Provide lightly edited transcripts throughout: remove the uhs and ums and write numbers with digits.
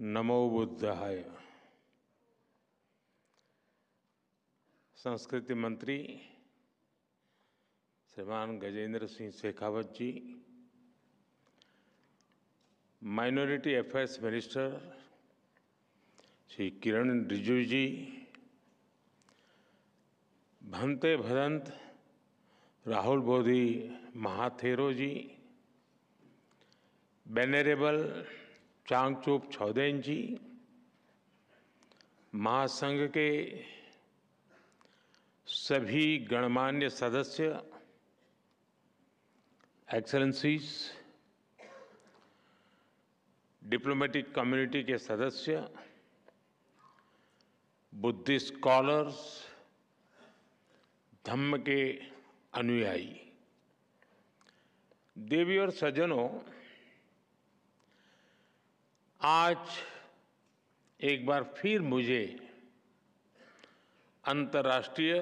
नमो बुद्धाय। संस्कृति मंत्री श्रीमान गजेंद्र सिंह शेखावत जी, minority affairs minister Shri Kiran Rijiju जी, भंते भदंत राहुल बोधी महाथेरो जी, वेनरेबल चांगचुप छौदेन जी, महासंघ के सभी गणमान्य सदस्य, एक्सेलेंसीज, डिप्लोमेटिक कम्युनिटी के सदस्य, बुद्धिस्ट स्कॉलर्स, धम्म के अनुयायी, देवी और सज्जनों, आज एक बार फिर मुझे अंतर्राष्ट्रीय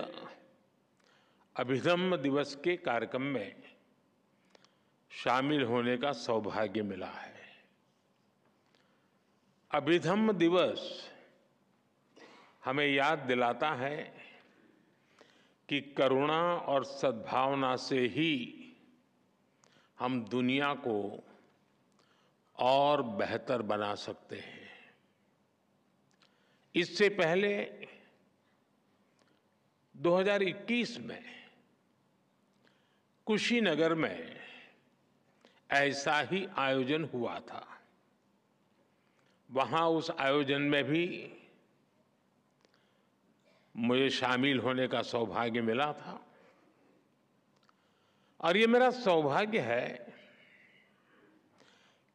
अभिधम्म दिवस के कार्यक्रम में शामिल होने का सौभाग्य मिला है। अभिधम्म दिवस हमें याद दिलाता है कि करुणा और सद्भावना से ही हम दुनिया को और बेहतर बना सकते हैं। इससे पहले 2021 में कुशीनगर में ऐसा ही आयोजन हुआ था। वहां उस आयोजन में भी मुझे शामिल होने का सौभाग्य मिला था और ये मेरा सौभाग्य है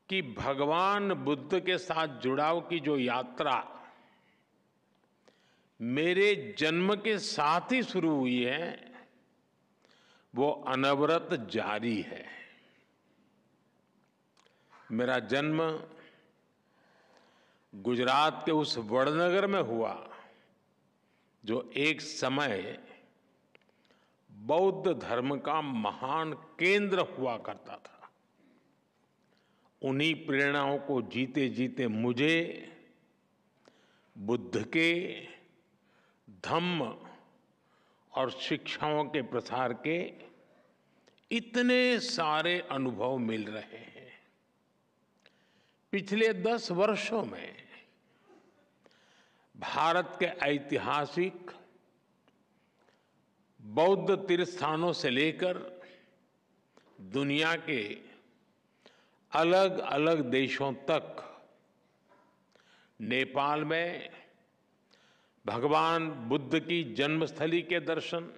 कि भगवान बुद्ध के साथ जुड़ाव की जो यात्रा मेरे जन्म के साथ ही शुरू हुई है, वो अनवरत जारी है। मेरा जन्म गुजरात के उस वडनगर में हुआ जो एक समय बौद्ध धर्म का महान केंद्र हुआ करता था। उन्हीं प्रेरणाओं को जीते जीते मुझे बुद्ध के धम्म और शिक्षाओं के प्रसार के इतने सारे अनुभव मिल रहे हैं। पिछले 10 वर्षों में भारत के ऐतिहासिक बौद्ध तीर्थस्थानों से लेकर दुनिया के अलग अलग देशों तक, नेपाल में भगवान बुद्ध की जन्मस्थली के दर्शन,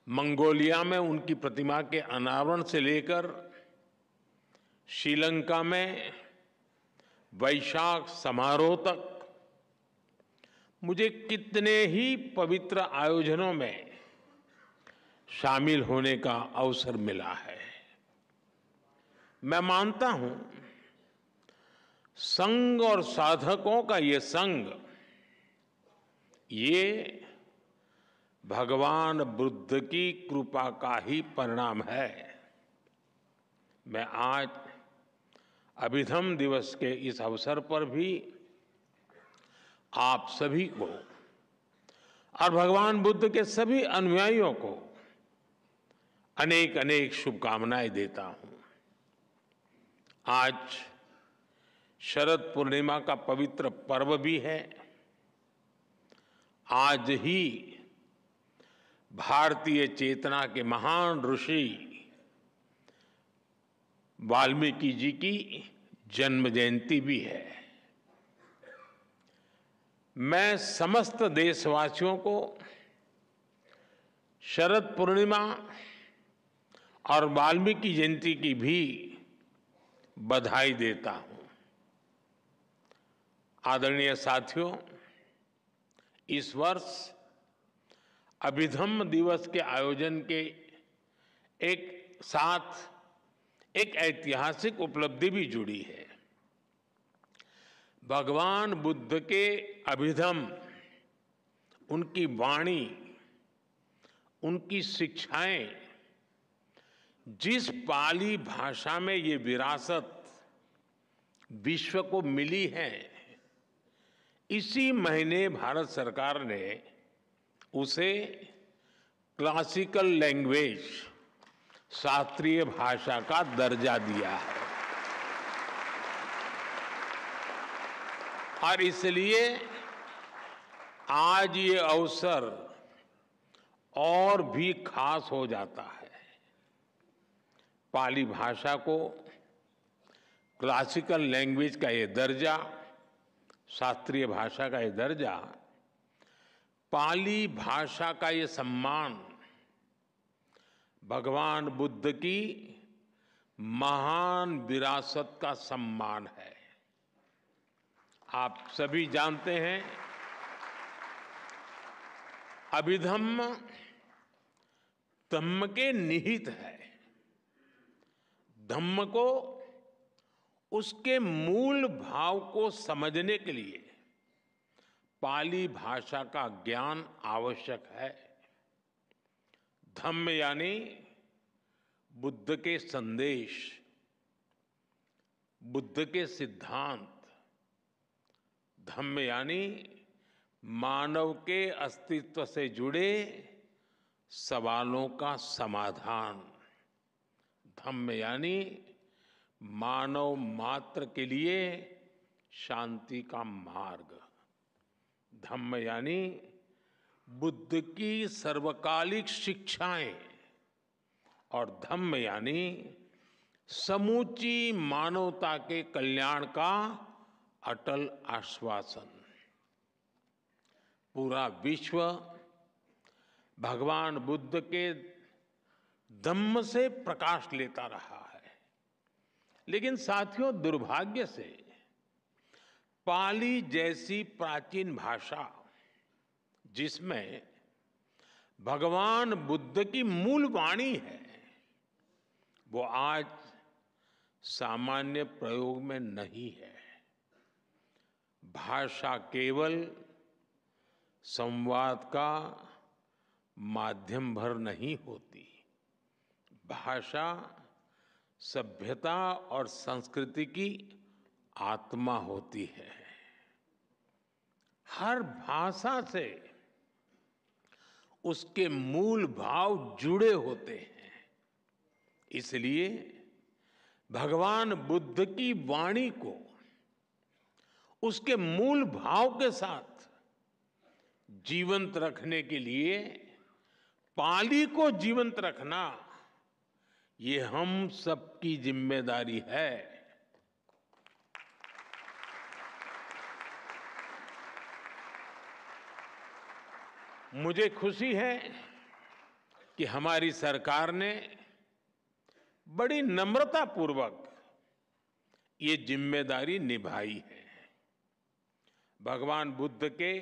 मंगोलिया में उनकी प्रतिमा के अनावरण से लेकर श्रीलंका में वैशाख समारोह तक मुझे कितने ही पवित्र आयोजनों में शामिल होने का अवसर मिला है। मैं मानता हूं संघ और साधकों का ये संग, ये भगवान बुद्ध की कृपा का ही परिणाम है। मैं आज अभिधम्म दिवस के इस अवसर पर भी आप सभी को और भगवान बुद्ध के सभी अनुयायियों को अनेक अनेक शुभकामनाएं देता हूं। आज शरद पूर्णिमा का पवित्र पर्व भी है। आज ही भारतीय चेतना के महान ऋषि वाल्मीकि जी की जन्म जयंती भी है। मैं समस्त देशवासियों को शरद पूर्णिमा और वाल्मीकि जयंती की भी बधाई देता हूं। आदरणीय साथियों, इस वर्ष अभिधम्म दिवस के आयोजन के एक साथ एक ऐतिहासिक उपलब्धि भी जुड़ी है। भगवान बुद्ध के अभिधम्म, उनकी वाणी, उनकी शिक्षाएं जिस पाली भाषा में ये विरासत विश्व को मिली है, इसी महीने भारत सरकार ने उसे क्लासिकल लैंग्वेज, शास्त्रीय भाषा का दर्जा दिया है। और इसलिए आज ये अवसर और भी खास हो जाता है। पाली भाषा को क्लासिकल लैंग्वेज का ये दर्जा, शास्त्रीय भाषा का ये दर्जा, पाली भाषा का ये सम्मान भगवान बुद्ध की महान विरासत का सम्मान है। आप सभी जानते हैं, अभिधम्म धम्म के निहित है। धम्म को, उसके मूल भाव को समझने के लिए पाली भाषा का ज्ञान आवश्यक है। धम्म यानी बुद्ध के संदेश, बुद्ध के सिद्धांत। धम्म यानी मानव के अस्तित्व से जुड़े सवालों का समाधान। धम्म यानी मानव मात्र के लिए शांति का मार्ग। धम्म यानी बुद्ध की सर्वकालिक शिक्षाएं। और धम्म यानी समूची मानवता के कल्याण का अटल आश्वासन। पूरा विश्व भगवान बुद्ध के धम्म से प्रकाश लेता रहा है। लेकिन साथियों, दुर्भाग्य से पाली जैसी प्राचीन भाषा, जिसमें भगवान बुद्ध की मूल वाणी है, वो आज सामान्य प्रयोग में नहीं है। भाषा केवल संवाद का माध्यम भर नहीं होती। भाषा सभ्यता और संस्कृति की आत्मा होती है। हर भाषा से उसके मूल भाव जुड़े होते हैं। इसलिए भगवान बुद्ध की वाणी को उसके मूल भाव के साथ जीवंत रखने के लिए पाली को जीवंत रखना, ये हम सबकी जिम्मेदारी है। मुझे खुशी है कि हमारी सरकार ने बड़ी नम्रतापूर्वक ये जिम्मेदारी निभाई है। भगवान बुद्ध के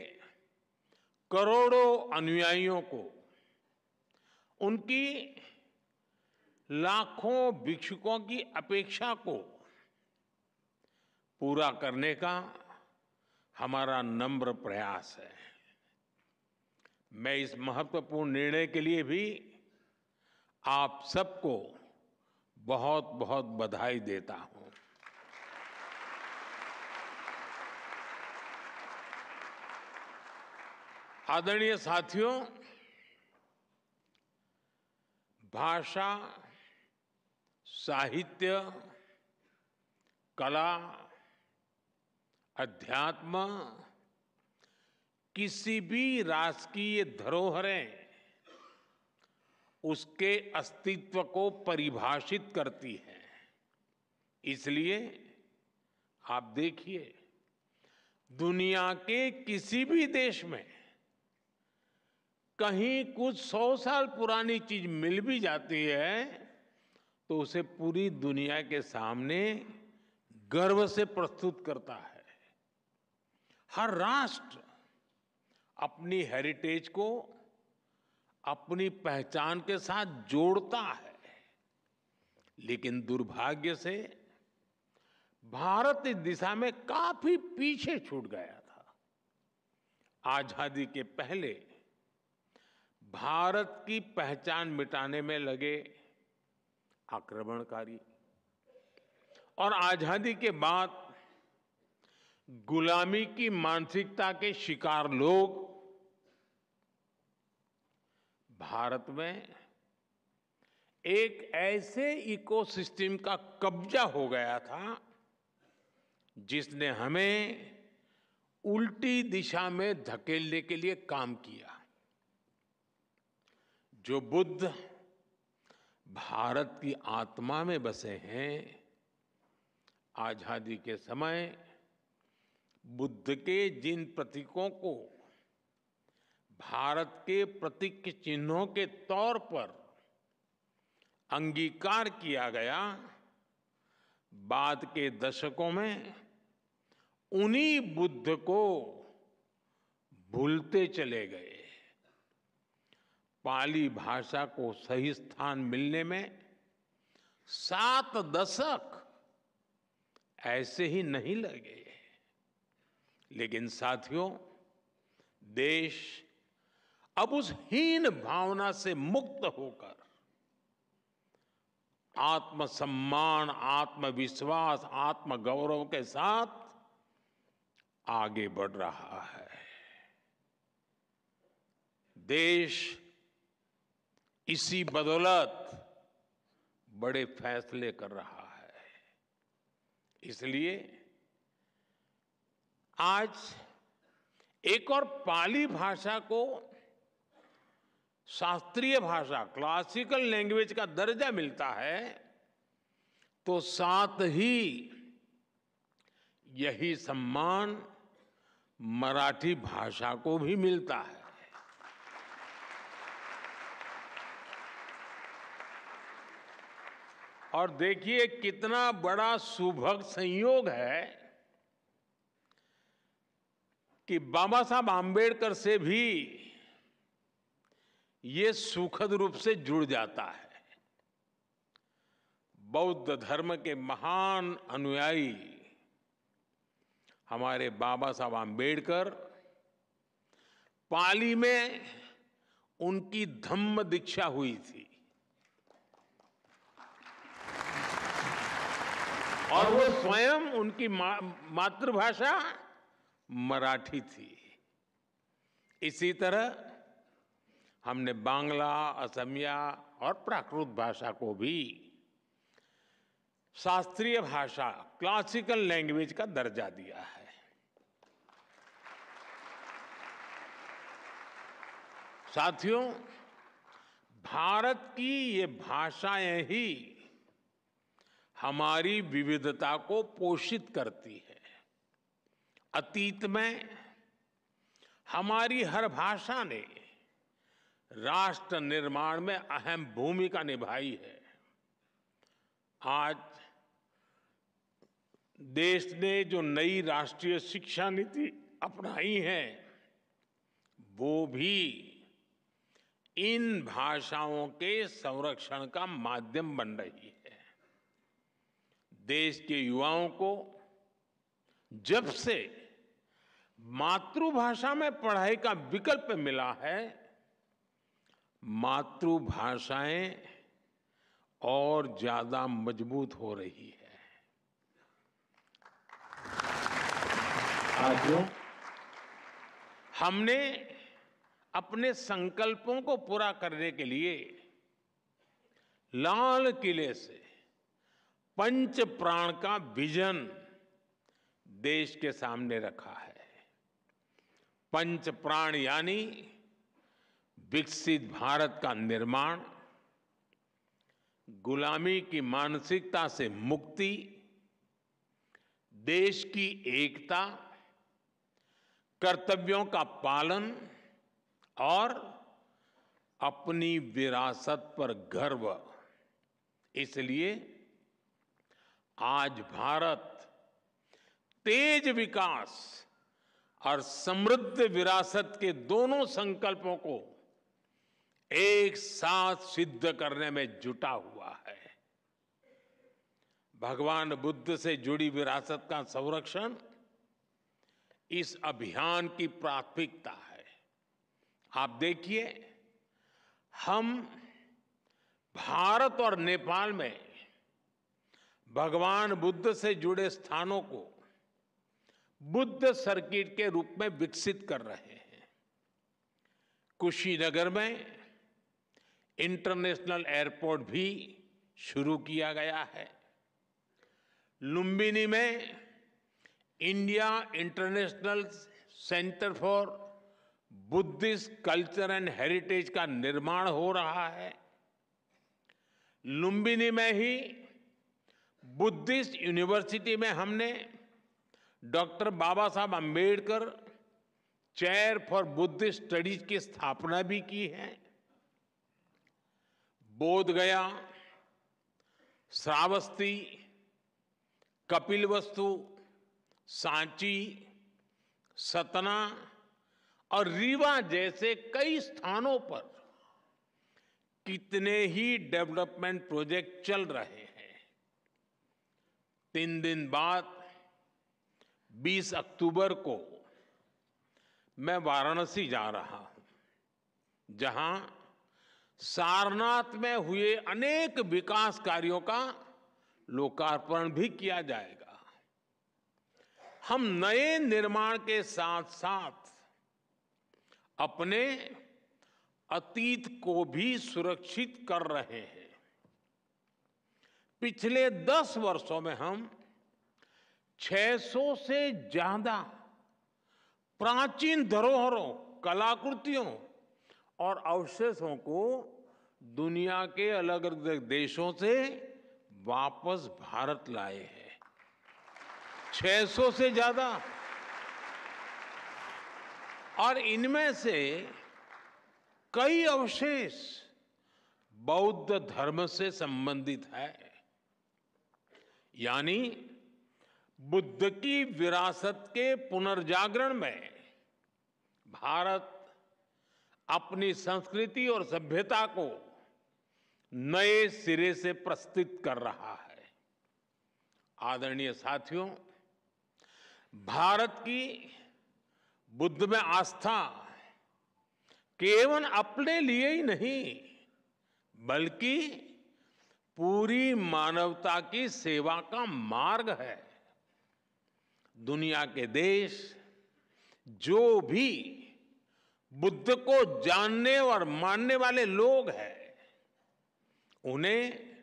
करोड़ों अनुयायियों को, उनकी लाखों भिक्षुकों की अपेक्षा को पूरा करने का हमारा नम्र प्रयास है। मैं इस महत्वपूर्ण निर्णय के लिए भी आप सबको बहुत बहुत बधाई देता हूं। आदरणीय साथियों, भाषा, साहित्य, कला, अध्यात्म, किसी भी राष्ट्र की ये धरोहरें उसके अस्तित्व को परिभाषित करती हैं। इसलिए आप देखिए, दुनिया के किसी भी देश में कहीं कुछ 100 साल पुरानी चीज मिल भी जाती है तो उसे पूरी दुनिया के सामने गर्व से प्रस्तुत करता है। हर राष्ट्र अपनी हेरिटेज को अपनी पहचान के साथ जोड़ता है। लेकिन दुर्भाग्य से भारत इस दिशा में काफी पीछे छूट गया था। आजादी के पहले भारत की पहचान मिटाने में लगे आक्रमणकारी और आजादी के बाद गुलामी की मानसिकता के शिकार लोग भारत में एक ऐसे इकोसिस्टम का कब्जा हो गया था जिसने हमें उल्टी दिशा में धकेलने के लिए काम किया। जो बुद्ध भारत की आत्मा में बसे हैं, आजादी के समय बुद्ध के जिन प्रतीकों को भारत के प्रतीक चिन्हों के तौर पर अंगीकार किया गया, बाद के दशकों में उन्हीं बुद्ध को भूलते चले गए। पाली भाषा को सही स्थान मिलने में 7 दशक ऐसे ही नहीं लगे। लेकिन साथियों, देश अब उस हीन भावना से मुक्त होकर आत्मसम्मान, आत्मविश्वास, आत्मगौरव के साथ आगे बढ़ रहा है। देश इसी बदौलत बड़े फैसले कर रहा है। इसलिए आज एक और पाली भाषा को शास्त्रीय भाषा, क्लासिकल लैंग्वेज का दर्जा मिलता है, तो साथ ही यही सम्मान मराठी भाषा को भी मिलता है। और देखिए कितना बड़ा सुभग संयोग है कि बाबा साहब आम्बेडकर से भी ये सुखद रूप से जुड़ जाता है। बौद्ध धर्म के महान अनुयायी हमारे बाबा साहब आम्बेडकर, पाली में उनकी धम्म दीक्षा हुई थी और वो स्वयं उनकी मातृभाषा मराठी थी। इसी तरह हमने बांग्ला, असमिया और प्राकृत भाषा को भी शास्त्रीय भाषा, क्लासिकल लैंग्वेज का दर्जा दिया है। साथियों, भारत की ये भाषाएं ही हमारी विविधता को पोषित करती है। अतीत में हमारी हर भाषा ने राष्ट्र निर्माण में अहम भूमिका निभाई है। आज देश ने जो नई राष्ट्रीय शिक्षा नीति अपनाई है, वो भी इन भाषाओं के संरक्षण का माध्यम बन रही है। देश के युवाओं को जब से मातृभाषा में पढ़ाई का विकल्प मिला है, मातृभाषाएं और ज्यादा मजबूत हो रही है। साथियों, हमने अपने संकल्पों को पूरा करने के लिए लाल किले से पंच प्राण का विजन देश के सामने रखा है। पंच प्राण यानी विकसित भारत का निर्माण, गुलामी की मानसिकता से मुक्ति, देश की एकता, कर्तव्यों का पालन और अपनी विरासत पर गर्व। इसलिए आज भारत तेज विकास और समृद्ध विरासत के दोनों संकल्पों को एक साथ सिद्ध करने में जुटा हुआ है। भगवान बुद्ध से जुड़ी विरासत का संरक्षण इस अभियान की प्राथमिकता है। आप देखिए, हम भारत और नेपाल में भगवान बुद्ध से जुड़े स्थानों को बुद्ध सर्किट के रूप में विकसित कर रहे हैं। कुशीनगर में इंटरनेशनल एयरपोर्ट भी शुरू किया गया है। लुम्बिनी में India international centre for Buddhist culture and heritage का निर्माण हो रहा है। लुम्बिनी में ही बुद्धिस्ट यूनिवर्सिटी में हमने डॉक्टर बाबा साहब Ambedkar chair for Buddhist studies की स्थापना भी की है। बोधगया, श्रावस्ती, कपिलवस्तु, सांची, सतना और रीवा जैसे कई स्थानों पर कितने ही डेवलपमेंट प्रोजेक्ट चल रहे हैं। 3 दिन बाद 20 अक्टूबर को मैं वाराणसी जा रहा हूं, जहां सारनाथ में हुए अनेक विकास कार्यों का लोकार्पण भी किया जाएगा। हम नए निर्माण के साथ साथ अपने अतीत को भी सुरक्षित कर रहे हैं। पिछले 10 वर्षों में हम 600 से ज्यादा प्राचीन धरोहरों, कलाकृतियों और अवशेषों को दुनिया के अलग अलग देशों से वापस भारत लाए हैं। 600 से ज्यादा। और इनमें से कई अवशेष बौद्ध धर्म से संबंधित है। यानी बुद्ध की विरासत के पुनर्जागरण में भारत अपनी संस्कृति और सभ्यता को नए सिरे से प्रस्तुत कर रहा है। आदरणीय साथियों, भारत की बुद्ध में आस्था केवल अपने लिए ही नहीं, बल्कि पूरी मानवता की सेवा का मार्ग है। दुनिया के देश जो भी बुद्ध को जानने और मानने वाले लोग हैं, उन्हें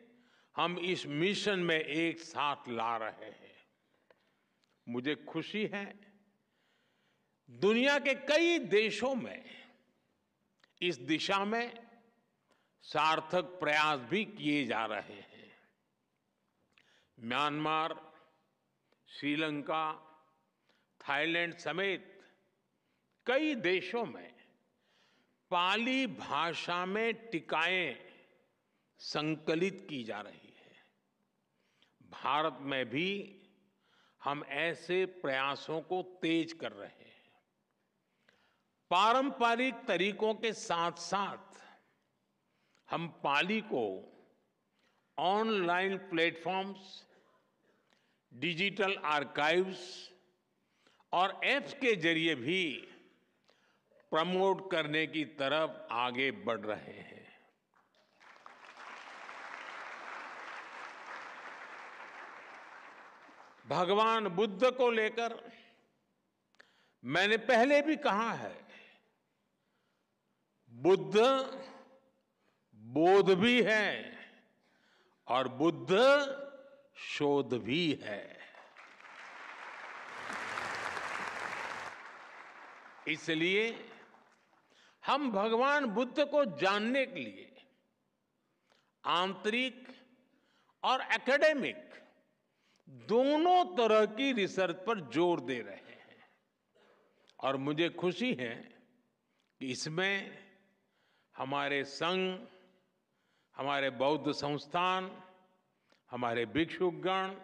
हम इस मिशन में एक साथ ला रहे हैं। मुझे खुशी है, दुनिया के कई देशों में इस दिशा में सार्थक प्रयास भी किए जा रहे हैं। म्यांमार, श्रीलंका, थाईलैंड समेत कई देशों में पाली भाषा में टीकाएं संकलित की जा रही है। भारत में भी हम ऐसे प्रयासों को तेज कर रहे हैं। पारंपरिक तरीकों के साथ साथ हम पाली को ऑनलाइन प्लेटफॉर्म्स, डिजिटल आर्काइव्स और ऐप्स के जरिए भी प्रमोट करने की तरफ आगे बढ़ रहे हैं। भगवान बुद्ध को लेकर मैंने पहले भी कहा है, बुद्ध बोध भी है और बुद्ध शोध भी है। इसलिए हम भगवान बुद्ध को जानने के लिए आंतरिक और एकेडमिक दोनों तरह की रिसर्च पर जोर दे रहे हैं। और मुझे खुशी है कि इसमें हमारे संघ, हमारे बौद्ध संस्थान, हमारे भिक्षुगण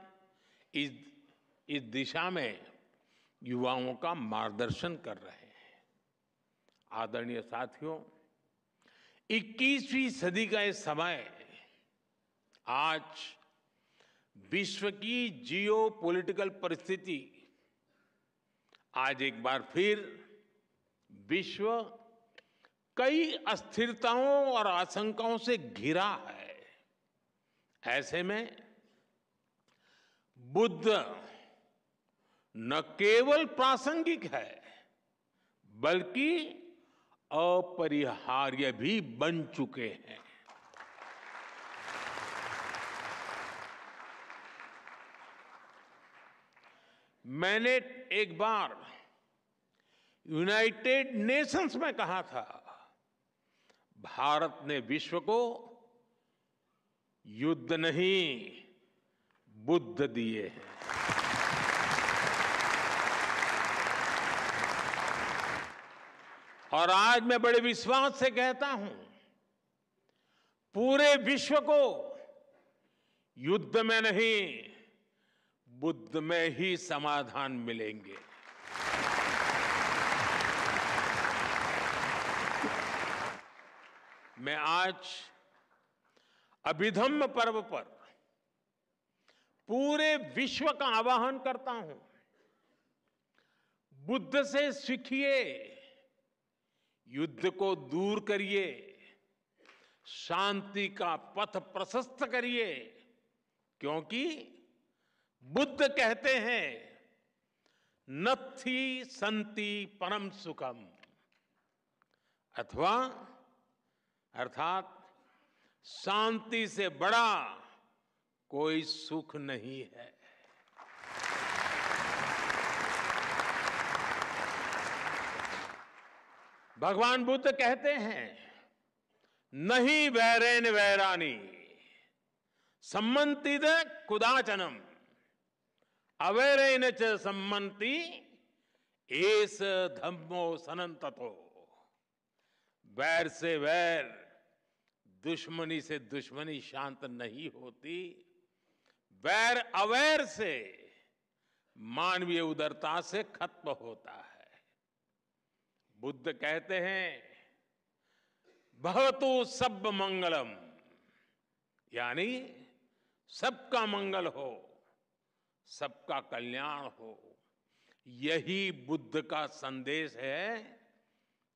इस दिशा में युवाओं का मार्गदर्शन कर रहे हैं। आदरणीय साथियों, 21वीं सदी का ये समय आज विश्व की जियोपॉलिटिकल परिस्थिति आज एक बार फिर विश्व कई अस्थिरताओं और आशंकाओं से घिरा है। ऐसे में बुद्ध न केवल प्रासंगिक है बल्कि अपरिहार्य भी बन चुके हैं। मैंने एक बार यूनाइटेड नेशंस में कहा था, भारत ने विश्व को युद्ध नहीं बुद्ध दिए हैं। और आज मैं बड़े विश्वास से कहता हूं, पूरे विश्व को युद्ध में नहीं बुद्ध में ही समाधान मिलेंगे। मैं आज अभिधम्म पर्व पर पूरे विश्व का आह्वान करता हूं, बुद्ध से सीखिए, युद्ध को दूर करिए, शांति का पथ प्रशस्त करिए, क्योंकि बुद्ध कहते हैं नत्थि संति परम सुखम, अर्थात शांति से बड़ा कोई सुख नहीं है। भगवान बुद्ध कहते हैं नहीं वैरेन वैरानी सम्मन्ति कुदाचनम अवैरेन च सम्मन्ति एस धम्मो सनंततो। वैर से वैर, दुश्मनी से दुश्मनी शांत नहीं होती। वैर अवैर से, मानवीय उदारता से खत्म होता है। बुद्ध कहते हैं भवतु सब मंगलम, यानी सबका मंगल हो, सबका कल्याण हो। यही बुद्ध का संदेश है,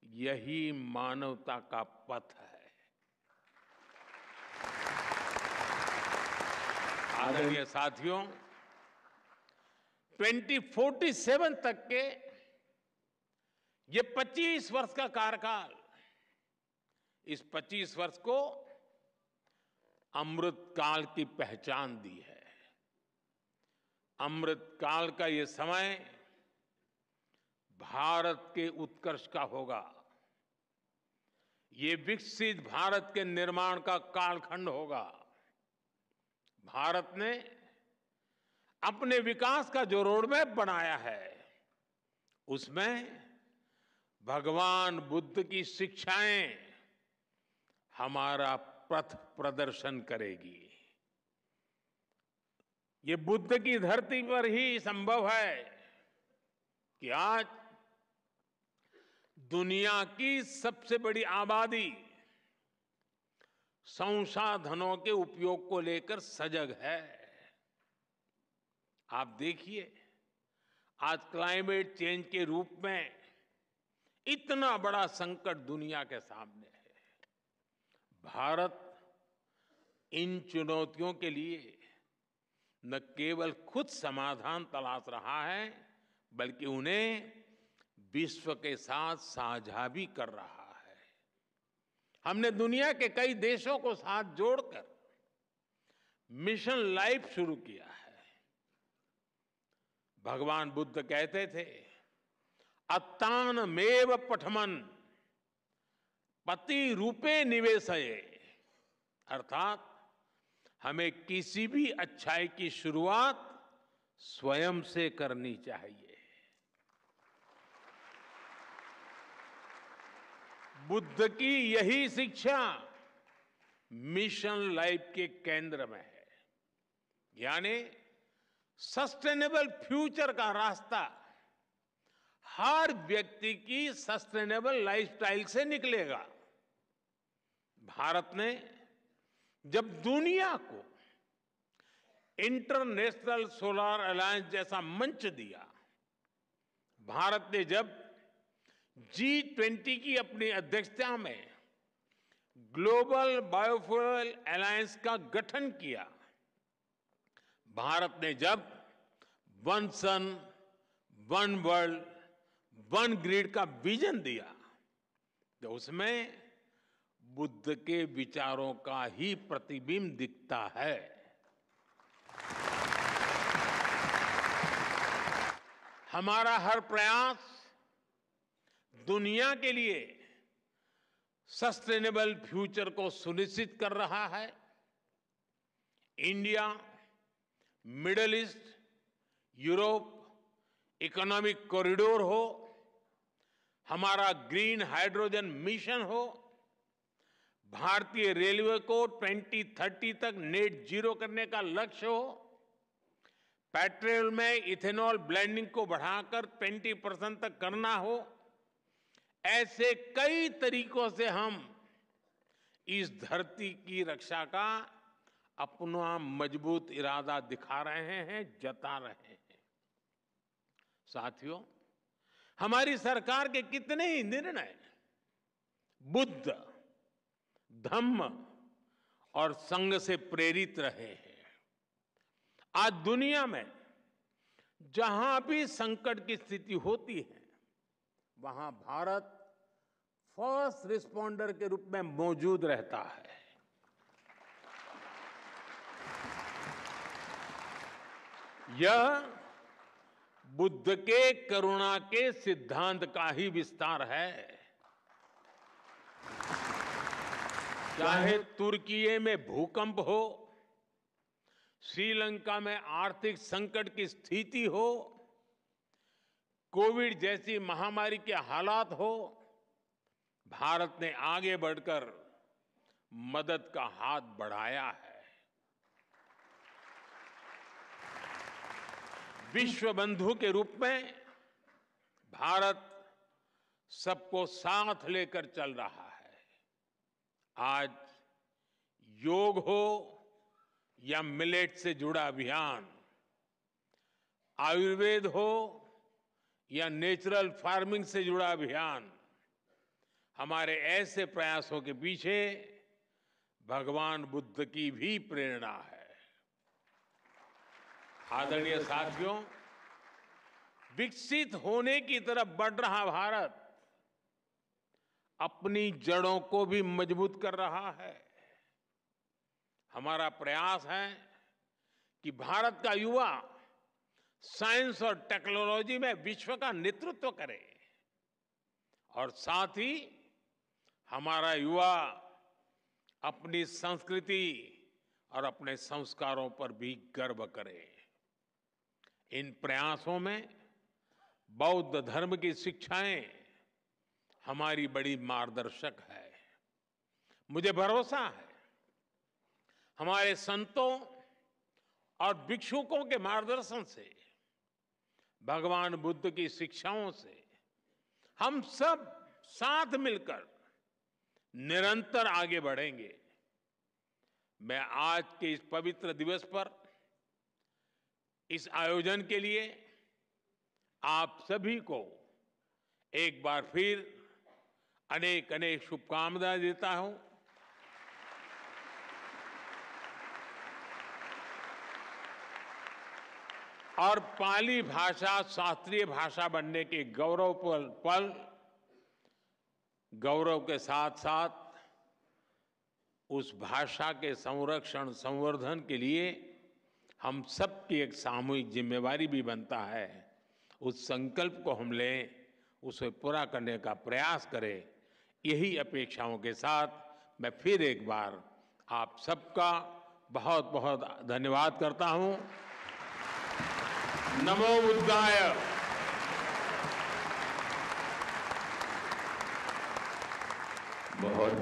यही मानवता का पथ है। आदरणीय साथियों, 2047 तक के ये 25 वर्ष का कार्यकाल, इस 25 वर्ष को अमृत काल की पहचान दी है। अमृत काल का ये समय भारत के उत्कर्ष का होगा। ये विकसित भारत के निर्माण का कालखंड होगा। भारत ने अपने विकास का जो रोडमैप बनाया है, उसमें भगवान बुद्ध की शिक्षाएं हमारा पथ प्रदर्शन करेगी। ये बुद्ध की धरती पर ही संभव है कि आज दुनिया की सबसे बड़ी आबादी संसाधनों के उपयोग को लेकर सजग है। आप देखिए, आज क्लाइमेट चेंज के रूप में इतना बड़ा संकट दुनिया के सामने है। भारत इन चुनौतियों के लिए न केवल खुद समाधान तलाश रहा है, बल्कि उन्हें विश्व के साथ साझा भी कर रहा है। हमने दुनिया के कई देशों को साथ जोड़कर मिशन लाइफ शुरू किया है। भगवान बुद्ध कहते थे अत्तानमेव पठमन पति रूपे निवेशये, अर्थात हमें किसी भी अच्छाई की शुरुआत स्वयं से करनी चाहिए। बुद्ध की यही शिक्षा मिशन लाइफ के केंद्र में है, यानी सस्टेनेबल फ्यूचर का रास्ता हर व्यक्ति की सस्टेनेबल लाइफस्टाइल से निकलेगा। भारत ने जब दुनिया को इंटरनेशनल सोलर अलायंस जैसा मंच दिया, भारत ने जब G20 की अपनी अध्यक्षता में ग्लोबल बायोफ्यूल अलायंस का गठन किया, भारत ने जब one sun one world one grid का विजन दिया, तो उसमें बुद्ध के विचारों का ही प्रतिबिंब दिखता है। हमारा हर प्रयास दुनिया के लिए सस्टेनेबल फ्यूचर को सुनिश्चित कर रहा है। India, middle east, Europe economic corridor हो, हमारा ग्रीन हाइड्रोजन मिशन हो, भारतीय रेलवे को 2030 तक नेट जीरो करने का लक्ष्य हो, पेट्रोल में इथेनॉल ब्लेंडिंग को बढ़ाकर 20% तक करना हो, ऐसे कई तरीकों से हम इस धरती की रक्षा का अपना मजबूत इरादा दिखा रहे हैं, जता रहे हैं। साथियों, हमारी सरकार के कितने ही निर्णय बुद्ध, धम्म और संघ से प्रेरित रहे हैं। आज दुनिया में जहां भी संकट की स्थिति होती है, वहां भारत फर्स्ट रिस्पॉन्डर के रूप में मौजूद रहता है। यह बुद्ध के करुणा के सिद्धांत का ही विस्तार है। चाहे तुर्की में भूकंप हो, श्रीलंका में आर्थिक संकट की स्थिति हो, कोविड जैसी महामारी के हालात हो, भारत ने आगे बढ़कर मदद का हाथ बढ़ाया है। विश्व बंधु के रूप में भारत सबको साथ लेकर चल रहा है। आज योग हो या मिलेट से जुड़ा अभियान, आयुर्वेद हो या नेचुरल फार्मिंग से जुड़ा अभियान, हमारे ऐसे प्रयासों के पीछे भगवान बुद्ध की भी प्रेरणा है। आदरणीय साथियों, विकसित होने की तरफ बढ़ रहा भारत अपनी जड़ों को भी मजबूत कर रहा है। हमारा प्रयास है कि भारत का युवा साइंस और टेक्नोलॉजी में विश्व का नेतृत्व करे और साथ ही हमारा युवा अपनी संस्कृति और अपने संस्कारों पर भी गर्व करे। इन प्रयासों में बौद्ध धर्म की शिक्षाएं हमारी बड़ी मार्गदर्शक है। मुझे भरोसा है हमारे संतों और भिक्षुकों के मार्गदर्शन से, भगवान बुद्ध की शिक्षाओं से हम सब साथ मिलकर निरंतर आगे बढ़ेंगे। मैं आज के इस पवित्र दिवस पर इस आयोजन के लिए आप सभी को एक बार फिर अनेक अनेक शुभकामनाएं देता हूं। और पाली भाषा शास्त्रीय भाषा बनने के गौरव के साथ साथ उस भाषा के संरक्षण संवर्धन के लिए हम सबकी एक सामूहिक जिम्मेवारी भी बनता है। उस संकल्प को हम लें, उसे पूरा करने का प्रयास करें। यही अपेक्षाओं के साथ मैं फिर एक बार आप सबका बहुत बहुत धन्यवाद करता हूं। नमो बुद्धाय। बहुत